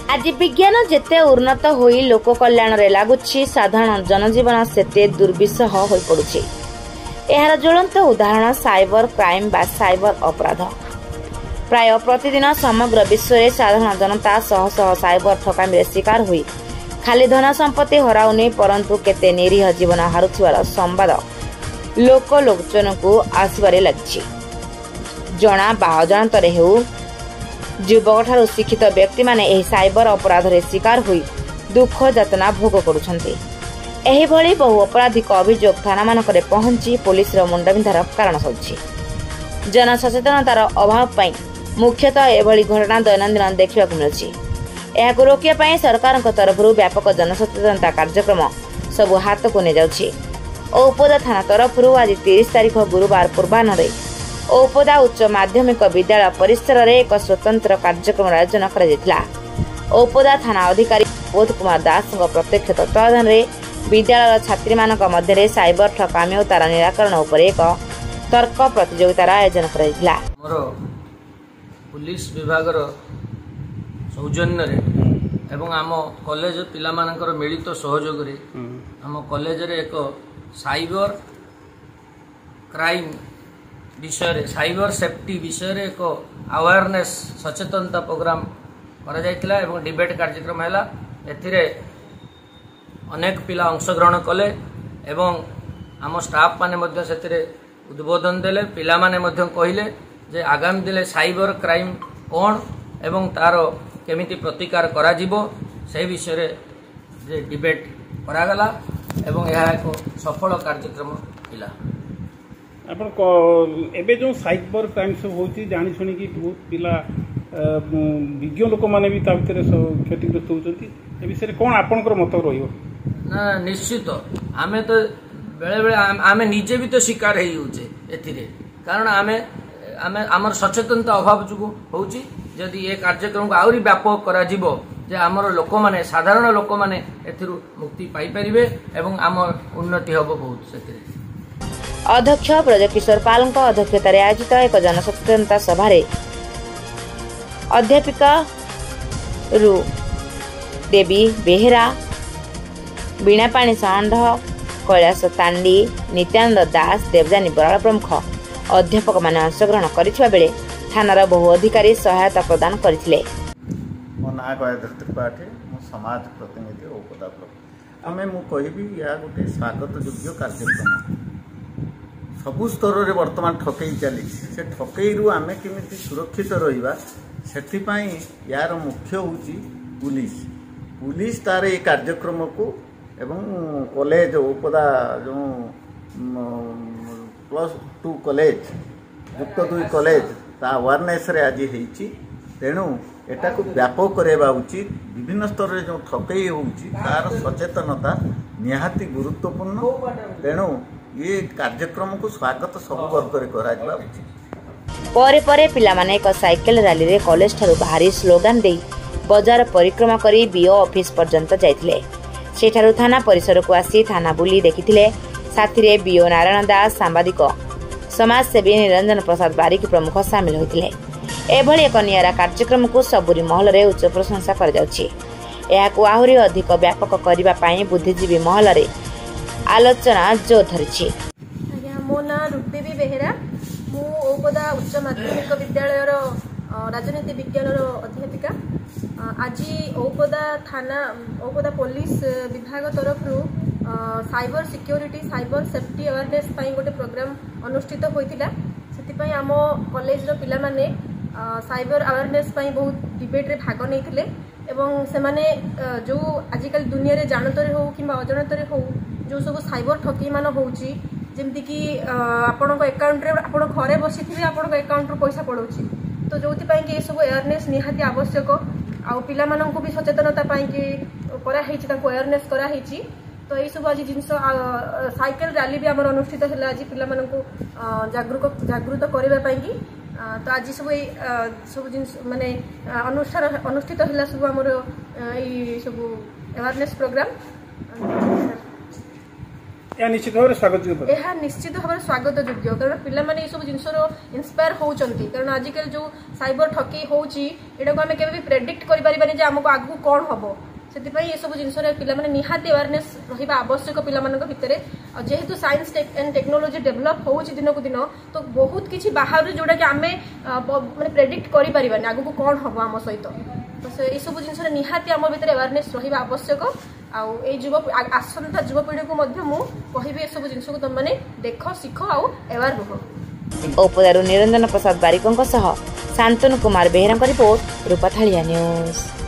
आज विज्ञान जेते उन्नत होई लोक कल्याण रे लागुछि साधारण जनजीवन सेते दुर्विषह होई पडुछि। एहार ज्वलंत उदाहरण साइबर क्राइम बा साइबर अपराध। प्राय प्रतिदिन समग्र विश्व में साधारण जनता शह शह साइबर ठकामी शिकार हुई खाली धन संपत्ति हराउनी परंतु केते निरीह जीवन हारुथिबार संवाद लोकलोचन को आसबारे लगी। जना बा अजाणतरे हेउ युवक ठारू शिक्षित व्यक्ति माने एही साइबर अपराध रे शिकार हुई दुख यातना भोग करुछन्ति। एही भली बहु अपराधिक अभियोग थाना मानकरे पहुंची पुलिस रो मुंडबिंधार कारण होछि। जनसचेतनतार अभाव पई मुख्यतः एभली घटना दैनंदिन देखा मिलुछि। एहाकु रोकिया पई सरकार तरफ व्यापक जनसचेतनता कार्यक्रम सबु हाथ को ने जाउछि। औपदा थाना तरफ आज 30 तारीख गुरुवार पूर्वाह्न औपदा उच्च माध्यमिक विद्यालय परिसर में एक स्वतंत्र कार्यक्रम आयोजन करा। औपदा थाना अधिकारी बोध कुमार दास प्रत्यक्ष तत्वावधान में विद्यालय छात्री मानक मध्य साइबर ठकामी और तार निराकरण उपर एक तर्क प्रतियोगितार आयोजन करा। पुलिस विभाग सौजन्य एवं आम कॉलेज पिला मानकर मिलित सहयोग रे आम कॉलेज रे एक साइबर क्राइम विषय साइबर सेफ्टी विषय एक अवेयरनेस सचेतनता प्रोग्राम करा जायतिला एवं डिबेट कार्यक्रम हैला। एथिरे अनेक पिला अंशग्रहण कले एवं आम स्टाफ माने मध्य सेतिरे उद्बोधन देले। पिला माने मध्य कहिले जे आगामी दिले साइबर क्राइम कौन एवं तार केमिति प्रतिकार करा जिवो से विषय रे जे डिबेट करागला एवं यह एक सफल कार्यक्रम थिला। आपण एबे जो साइबर क्राइम सब होती जानी सुनी कि बहुत पिला विज्ञ लोक माने भी ता भितर क्षतिग्रस्त होउचंती। ए विषय रे कोन आपनकर मत रहियो? ना निश्चित आमे तो बेले बेले आमे निजे भी तो शिकार हेई होचे एथिरे कारण आमे आमर सचेतनता अभाव जो होउची। जदि ये कार्यक्रम को आउरी व्यापक करा जिवो जे आमर लोक माने साधारण लोक माने एथिरु मुक्ति पाई परिबे एवं आमर उन्नति हबो बहुत सेथिरे। अध्यक्ष ब्रजकिशोर पाल अध्यक्षतार आयोजित एक जनसचेतनता सभा अध्यापिका रु देवी बेहेरा बीणापाणी षण्ढ कैलाश तांडी नित्यानंद दास देवजानी बराड़ प्रमुख अध्यापक माने अंशग्रहण करिଥିବା बेले थानार बहु अधिकारी सहायता प्रदान करथिले। मो ना गायत्री त्रिपाठी मो समाज प्रतिनिधि औपदा आमे मु कहबी या गोटे स्वागत योग्य कार्यक्रम सबु स्तर रे वर्तमान ठकई चली से ठकई रु आमे केमिति सुरक्षित रहिबा सेथिपाई यार मुख्य होची पुलिस। पुलिस तार ए कार्यक्रम को एवं कॉलेज औपदा जो +2 कॉलेज युक्त 2 कॉलेज ता अवेयरनेस रे आज हेची तेणु एटा को व्यापक करेबा उचित। विभिन्न स्तर रे जो ठकई होची तार सचेतनता निहाती गुरुत्वपूर्ण तेणु ये कार्यक्रम को स्वागत सब वर्ग रे करा जिबा उचित। परे परे पिला माने एक साइकिल रैली रे कॉलेज ठारू बाहरी स्लोगान देई बाजार परिक्रमा करी बीओ ऑफिस पर्यंत जाइथिले। सेठारू थाना परिसर को आसी थाना बुली देखिथिले। साथी रे बीओ नारायण दास सांबादिक समाजसेवी निरंजन प्रसाद बारिक प्रमुख सामिल होइथिले। एभली एक नियारा कार्यक्रम को सबुरी महल रे उच्च प्रशंसा कर जाउछि। एहाकु आहुरी अधिक व्यापक करिबा पई बुद्धिजीवी महल रे आलोचना जो धरिछि। मो ना रुदेवी बेहेरा मु औपदा उच्च माध्यमिक विद्यालय राजनीति विज्ञान अध्यापिका। आज औपदा थाना औपदा पुलिस विभाग तरफ cyber security cyber safety awareness गोटे प्रोग्राम अनुष्ठित होइतिला। सेतिपई आम कॉलेज रो पिला माने साइबर अवेयरनेस बहुत डिबेट रे भाग नैथिले एवं से माने जो आजिकल दुनिया रे जानतरे हो किंबा अजाणतरे हो जो सब साइबर ठकी मान होउची जेमति कि आपन को अकाउंट रे आपन घरे बसी थिबे आपन को अकाउंट रो पैसा पड़ोची तो जोथि पई कि सब अवेयरनेस निहाती आवश्यक आ पिला मानन को भी सचेतनता पई कि करा हेची ताको अवेयरनेस करा हेची। तो यही सब आज जिनस साइकेल रैली भी आमर अनुष्ठित है आज पिला मानन को जागृत करबा पई कि तो आज सब सब जिनस माने अनुष्ठान अनुष्ठित है सब आमर सब अवेयरनेस प्रोग्राम। ଏହା ନିଶ୍ଚିତ ଭାବରେ ସ୍ୱାଗତ ଏହା ନିଶ୍ଚିତ ଭାବରେ ସ୍ୱାଗତ ଯୋଗ୍ୟ କାରଣ ପିଲାମାନେ ଏସବୁ ଜିନିଷର ଇନ୍ସପାୟାର ହେଉଛନ୍ତି କାରଣ ଆଜିକାଲି ଯେଉଁ ସାଇବର ଠକେଇ ହେଉଛି ଏଟାକୁ ଆମେ କେବେ ବି ପ୍ରେଡିକ୍ଟ କରିପାରିବାନି ଯେ ଆମକୁ ଆଗକୁ କ'ଣ ହେବ ସେଥିପାଇଁ ଏସବୁ ଜିନିଷରେ ପିଲାମାନେ ନିହାତି ଆୱାରନେସ୍ ରହିବା ଆବଶ୍ୟକ ପିଲାମାନଙ୍କ ଭିତରେ ଆଉ ଯେହେତୁ ସାଇନ୍ସ ଆଣ୍ଡ ଟେକ୍ନୋଲୋଜି ଡେଭଲପ୍ ହେଉଛି ଦିନକୁ ଦିନ ତ ବହୁତ କିଛି ବାହାରୁ ଯେଉଁଟାକି ଆମେ ମାନେ ପ୍ରେଡିକ୍ଟ କରିପାରିବାନି ଆଗକୁ କ'ଣ ହେବ ଆମ ସହିତ ତ ଏସବୁ ଜିନିଷରେ ନିହାତି ଆମ ଭିତରେ ଆୱାରନେସ୍ ରହିବା ଆବଶ୍ୟକ ଆଉ ଏଇ ଆସନ୍ତା ଯୁବପିଢ଼ିକୁ ମଧ୍ୟ ମୁଁ କହିବି ଏସବୁ ଜିନିଷକୁ ତୁମମାନେ ଦେଖ ଶିଖ ଆଉ ଆୱାର ରୁହ। ଓପଦାରୁ ନିରଞ୍ଜନ ପ୍ରସାଦ ବାରିକଙ୍କ ସହ ଶାନ୍ତନୁ କୁମାର ବେହେରାଙ୍କ ରିପୋର୍ଟ ରୂପାଥାଳିଆ ନ୍ୟୁଜ୍।